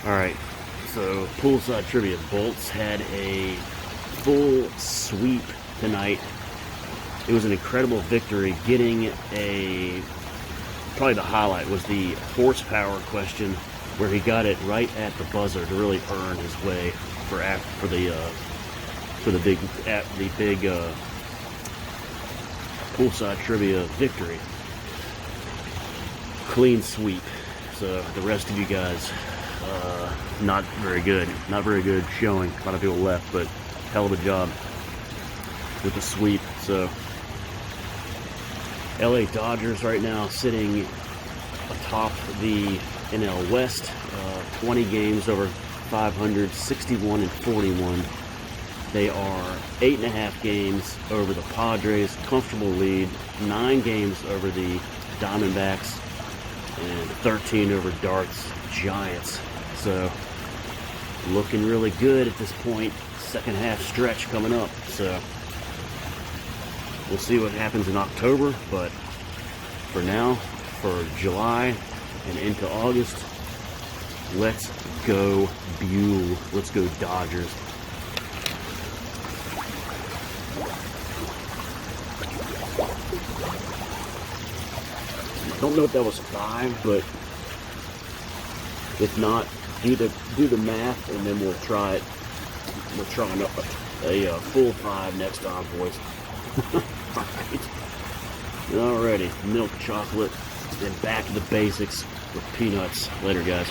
Alright, so poolside trivia. Bolts had a full sweep tonight. It was an incredible victory. Probably the highlight was the horsepower question, where he got it right at the buzzer to really earn his way for the big poolside trivia victory. Clean sweep. So the rest of you guys, not very good. Not very good showing. A lot of people left, but hell of a job with the sweep. So LA Dodgers right now sitting atop the NL West, 20 games over 500, 61 and 41. They are 8.5 games over the Padres, comfortable lead, 9 games over the Diamondbacks, and 13 over Darts Giants. So looking really good at this point. Second half stretch coming up. So we'll see what happens in October, but for now, for July and into August, let's go Buell. Let's go Dodgers. Don't know if that was 5, but if not, do the math, and then we'll try it. We'll try a full 5 next time, boys. Alrighty, milk chocolate, and back to the basics with peanuts. Later, guys.